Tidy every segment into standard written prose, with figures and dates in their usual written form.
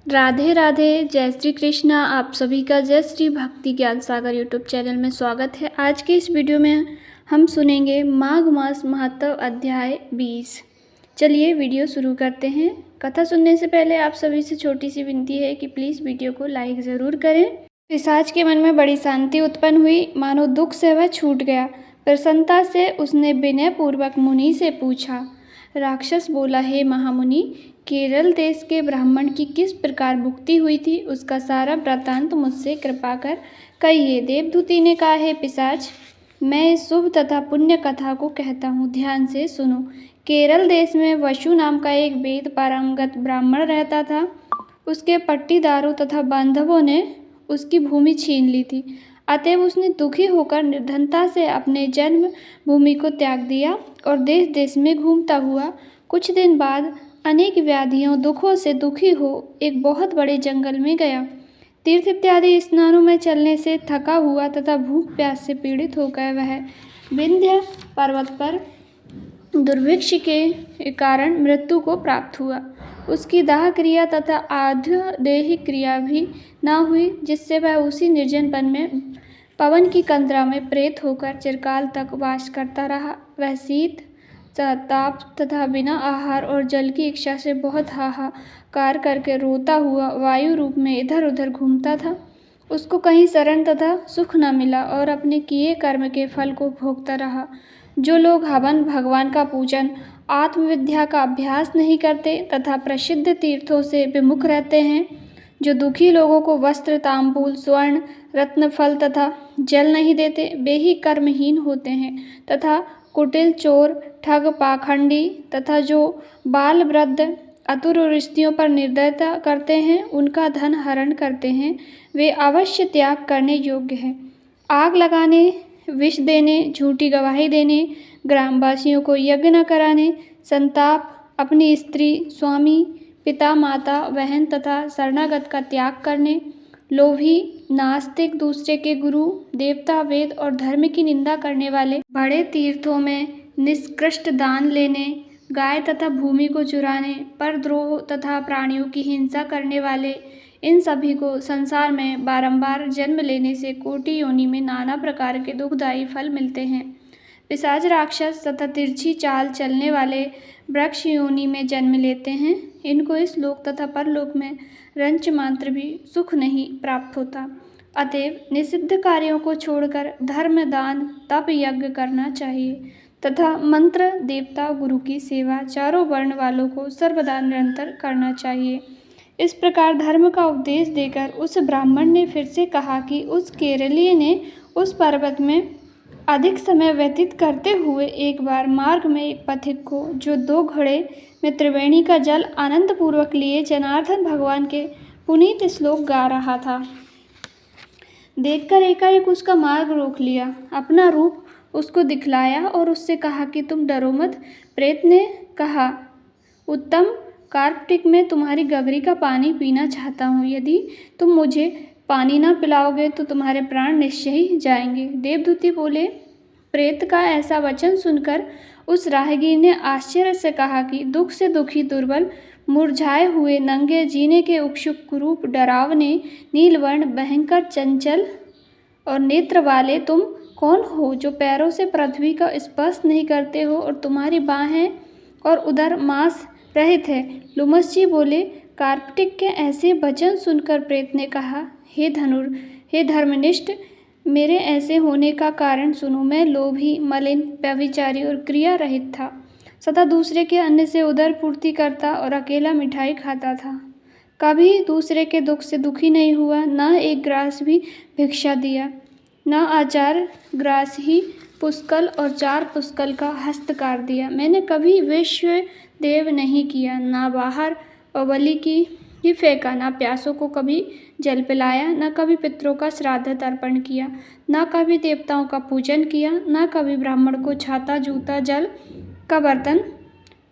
राधे राधे। जय श्री कृष्णा। आप सभी का जय श्री भक्ति ज्ञान सागर यूट्यूब चैनल में स्वागत है। आज के इस वीडियो में हम सुनेंगे माघ मास महत्व अध्याय 20। चलिए वीडियो शुरू करते हैं। कथा सुनने से पहले आप सभी से छोटी सी विनती है कि प्लीज़ वीडियो को लाइक ज़रूर करें। पिशाच के मन में बड़ी शांति उत्पन्न हुई, मानो दुख से वह छूट गया। प्रसन्नता से उसने विनयपूर्वक मुनि से पूछा। राक्षस बोला, हे महामुनि, केरल देश के ब्राह्मण की किस प्रकार मुक्ति हुई थी, उसका सारा वृत्तांत मुझसे कृपा कर कहिए। देवदूति ने कहा, हे पिशाच, मैं इस शुभ तथा पुण्य कथा को कहता हूँ, ध्यान से सुनो। केरल देश में वसु नाम का एक वेद पारंगत ब्राह्मण रहता था। उसके पट्टीदारों तथा बांधवों ने उसकी भूमि छीन ली थी। अतएव उसने दुखी होकर निर्धनता से अपने जन्म भूमि को त्याग दिया और देश देश में घूमता हुआ कुछ दिन बाद अनेक व्याधियों दुखों से दुखी हो एक बहुत बड़े जंगल में गया। तीर्थ इत्यादि स्नानों में चलने से थका हुआ तथा भूख प्यास से पीड़ित होकर वह विंध्य पर्वत पर दुर्भिक्ष के कारण मृत्यु को प्राप्त हुआ। उसकी दाह क्रिया तथा आध्यात्मिक क्रिया भी न हुई, जिससे वह उसी निर्जन वन में पवन की कंदरा में प्रेत होकर चिरकाल तक वास करता रहा। वह शीत ताप तथा बिना आहार और जल की इच्छा से बहुत हाहाकार करके रोता हुआ वायु रूप में इधर उधर घूमता था। उसको कहीं शरण तथा सुख न मिला और अपने किए कर्म के फल को भोगता रहा। जो लोग हवन, भगवान का पूजन, आत्मविद्या का अभ्यास नहीं करते तथा प्रसिद्ध तीर्थों से विमुख रहते हैं, जो दुखी लोगों को वस्त्र, तांबूल, स्वर्ण, रत्न, फल तथा जल नहीं देते, वे ही कर्महीन होते हैं तथा कुटिल, चोर, ठग, पाखंडी तथा जो बाल वृद्ध आतुर रिश्तियों पर निर्दयता करते हैं, उनका धन हरण करते हैं, वे अवश्य त्याग करने योग्य हैं। आग लगाने, विष देने, झूठी गवाही देने, ग्रामवासियों को यज्ञ न कराने, संताप, अपनी स्त्री, स्वामी, पिता, माता, बहन तथा शरणागत का त्याग करने, लोभी, नास्तिक, दूसरे के गुरु, देवता, वेद और धर्म की निंदा करने वाले, बड़े तीर्थों में निष्कृष्ट दान लेने, गाय तथा भूमि को चुराने, परद्रोह तथा प्राणियों की हिंसा करने वाले, इन सभी को संसार में बारंबार जन्म लेने से कोटि योनि में नाना प्रकार के दुखदायी फल मिलते हैं। पिशाच, राक्षस तथा तिरछी चाल चलने वाले वृक्ष योनि में जन्म लेते हैं। इनको इस लोक तथा परलोक में रंच मात्र भी सुख नहीं प्राप्त होता। अतएव निषिद्ध कार्यों को छोड़कर धर्म, दान, तप, यज्ञ करना चाहिए तथा मंत्र, देवता, गुरु की सेवा चारों वर्ण वालों को सर्वदा निरंतर करना चाहिए। इस प्रकार धर्म का उपदेश देकर उस ब्राह्मण ने फिर से कहा कि उस केरलीय ने उस पर्वत में अधिक समय व्यतीत करते हुए एक बार मार्ग में एक पथिक को, जो 2 घड़े में त्रिवेणी का जल आनंद पूर्वक लिए जनार्दन भगवान के पुनीत श्लोक गा रहा था, देखकर एकाएक उसका मार्ग रोक लिया, अपना रूप उसको दिखलाया और उससे कहा कि तुम डरो मत। प्रेत ने कहा, उत्तम कार्पटिक, मैं तुम्हारी गगरी का पानी पीना चाहता हूँ। यदि तुम मुझे पानी ना पिलाओगे तो तुम्हारे प्राण निश्चय ही जाएंगे। देवदूति बोले। प्रेत का ऐसा वचन सुनकर उस राहगीर ने आश्चर्य से कहा कि दुख से दुखी, दुर्बल, मुरझाए हुए, नंगे, जीने के उत्सुक कुरूप, डरावने, नीलवर्ण, भयंकर, चंचल और नेत्र वाले तुम कौन हो, जो पैरों से पृथ्वी का स्पर्श नहीं करते हो और तुम्हारी बाहें और उदर मांस रहित है। लुमस जी बोले। कार्पटिक के ऐसे वचन सुनकर प्रेत ने कहा, हे धर्मनिष्ठ, मेरे ऐसे होने का कारण सुनो। मैं लोभी, मलिन, व्यभिचारी और क्रिया रहित था। सदा दूसरे के अन्न से उदर पूर्ति करता और अकेला मिठाई खाता था। कभी दूसरे के दुख से दुखी नहीं हुआ, न एक ग्रास भी भिक्षा दिया, न आचार ग्रास ही पुष्कल और 4 पुष्कल का हस्तकार दिया। मैंने कभी विश्व देव नहीं किया, ना बाहर और बलि की ही फेंका, ना प्यासों को कभी जल पिलाया, न कभी पितरों का श्राद्ध तर्पण किया, न कभी देवताओं का पूजन किया, न कभी ब्राह्मण को छाता, जूता, जल का बर्तन,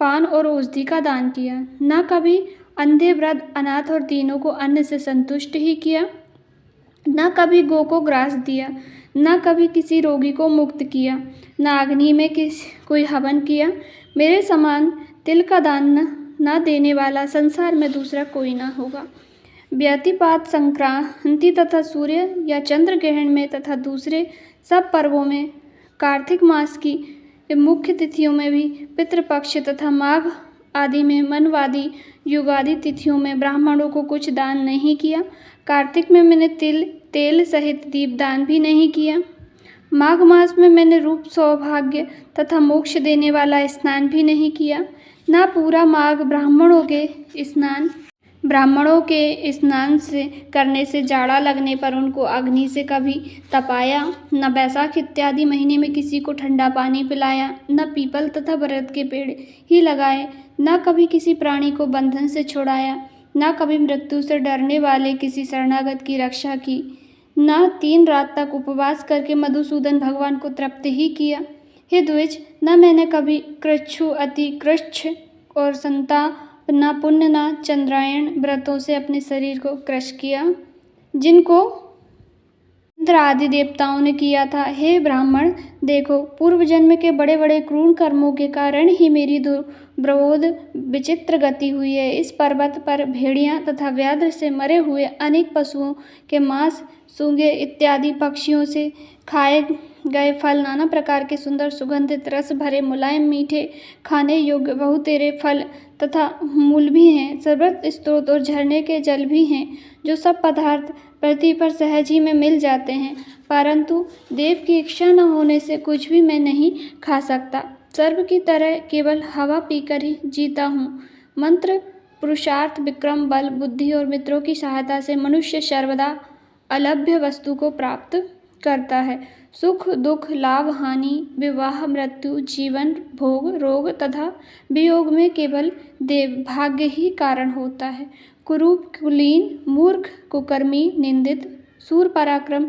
पान और औषधि का दान किया, न कभी अंधे, वृद्ध, अनाथ और दीनों को अन्न से संतुष्ट ही किया, न कभी गौ को ग्रास दिया, न कभी किसी रोगी को मुक्त किया, न अग्नि में कोई हवन किया। मेरे समान तिल का दान न देने वाला संसार में दूसरा कोई ना होगा। व्यतिपात संक्रांति तथा सूर्य या चंद्र ग्रहण में तथा दूसरे सब पर्वों में, कार्तिक मास की मुख्य तिथियों में भी, पितृपक्ष तथा माघ आदि में, मनवादी युगादि तिथियों में ब्राह्मणों को कुछ दान नहीं किया। कार्तिक में मैंने तेल सहित दीपदान भी नहीं किया। माघ मास में मैंने रूप सौभाग्य तथा मोक्ष देने वाला स्नान भी नहीं किया। न पूरा माघ ब्राह्मणों के स्नान से करने से जाड़ा लगने पर उनको अग्नि से कभी तपाया, न बैसाख इत्यादि महीने में किसी को ठंडा पानी पिलाया, न पीपल तथा बरगद के पेड़ ही लगाए, न कभी किसी प्राणी को बंधन से छुड़ाया, न कभी मृत्यु से डरने वाले किसी शरणागत की रक्षा की, न 3 रात तक उपवास करके मधुसूदन भगवान को तृप्त ही किया। हे द्विज, न मैंने कभी कृच्छु, अति कृच्छ और संताप, न पुण्य न चंद्रायण व्रतों से अपने शरीर को कृश किया, जिनको इंद्र आदि देवताओं ने किया था। हे ब्राह्मण, देखो, पूर्व जन्म के बड़े बड़े क्रूर कर्मों के कारण ही मेरी दुर्बोध विचित्र गति हुई है। इस पर्वत पर भेड़ियां तथा व्याघ्र से मरे हुए अनेक पशुओं के मांस, सूंगे इत्यादि पक्षियों से खाए गए फल, नाना प्रकार के सुंदर सुगंधित रस भरे मुलायम मीठे खाने योग्य बहुतेरे फल तथा मूल भी हैं। सर्वत्र स्रोत और झरने के जल भी हैं, जो सब पदार्थ पृथ्वी पर सहज ही में मिल जाते हैं, परंतु देव की इच्छा न होने से कुछ भी मैं नहीं खा सकता। सर्व की तरह केवल हवा पीकर ही जीता हूँ। मंत्र, पुरुषार्थ, विक्रम, बल, बुद्धि और मित्रों की सहायता से मनुष्य सर्वदा अलभ्य वस्तु को प्राप्त करता है। सुख दुख, लाभ हानि, विवाह मृत्यु, जीवन भोग, रोग तथा वियोग में केवल देव भाग्य ही कारण होता है। कुरूप, कुलीन, मूर्ख, कुकर्मी, निंदित, सूर पराक्रम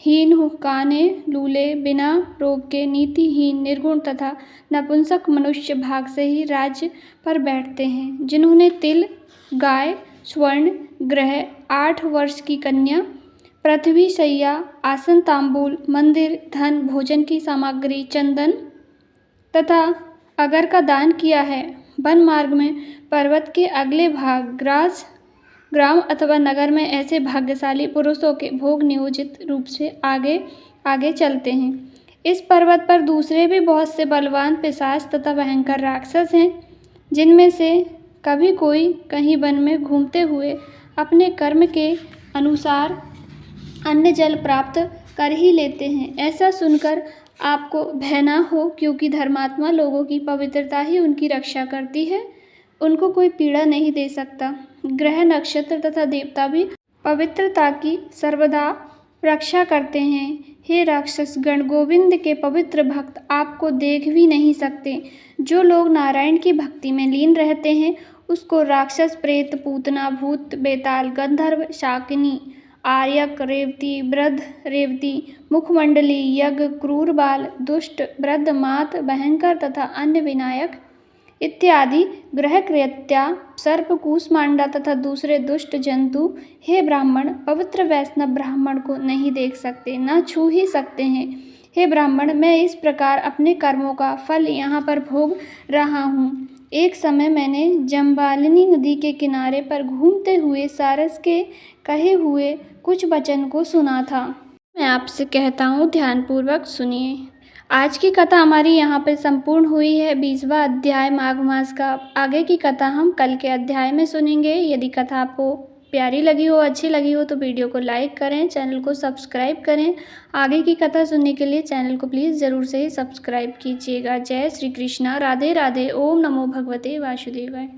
हीन, काने, लूले, बिना रोग के, नीतिहीन, निर्गुण तथा नपुंसक मनुष्य भाग से ही राज्य पर बैठते हैं। जिन्होंने तिल, गाय, स्वर्ण, ग्रह, 8 वर्ष की कन्या, पृथ्वी शैया, आसन, तांबूल, मंदिर, धन, भोजन की सामग्री, चंदन तथा अगर का दान किया है। वन मार्ग में पर्वत के अगले भाग ग्राम अथवा नगर में ऐसे भाग्यशाली पुरुषों के भोग नियोजित रूप से आगे आगे चलते हैं। इस पर्वत पर दूसरे भी बहुत से बलवान पिशाच तथा भयंकर राक्षस हैं, जिनमें से कभी कोई कहीं वन में घूमते हुए अपने कर्म के अनुसार अन्न जल प्राप्त कर ही लेते हैं। ऐसा सुनकर आपको भय न हो, क्योंकि धर्मात्मा लोगों की पवित्रता ही उनकी रक्षा करती है, उनको कोई पीड़ा नहीं दे सकता। ग्रह, नक्षत्र तथा देवता भी पवित्रता की सर्वदा रक्षा करते हैं। हे राक्षस गण, गोविंद के पवित्र भक्त आपको देख भी नहीं सकते। जो लोग नारायण की भक्ति में लीन रहते हैं, उसको राक्षस, प्रेत, पूतना, भूत, बेताल, गंधर्व, शाकिनी, आर्यक, रेवती, वृद्ध, रेवती, मुखमंडली, यज्ञ, क्रूर बाल, दुष्ट, वृद्ध, मात, भयंकर तथा अन्य विनायक इत्यादि ग्रह, कृत्या, सर्प, कूष्मांडा तथा दूसरे दुष्ट जंतु हे ब्राह्मण, पवित्र वैष्णव ब्राह्मण को नहीं देख सकते, न छू ही सकते हैं। हे ब्राह्मण, मैं इस प्रकार अपने कर्मों का फल यहाँ पर भोग रहा हूँ। एक समय मैंने जम्बालिनी नदी के किनारे पर घूमते हुए सारस के कहे हुए कुछ वचन को सुना था। मैं आपसे कहता हूँ, ध्यानपूर्वक सुनिए। आज की कथा हमारी यहाँ पे संपूर्ण हुई है, 20वां अध्याय माघ मास का। आगे की कथा हम कल के अध्याय में सुनेंगे। यदि कथा आपको प्यारी लगी हो, अच्छी लगी हो, तो वीडियो को लाइक करें, चैनल को सब्सक्राइब करें। आगे की कथा सुनने के लिए चैनल को प्लीज़ ज़रूर से ही सब्सक्राइब कीजिएगा। जय श्री कृष्णा, राधे राधे, ओम नमो भगवते वासुदेवाय।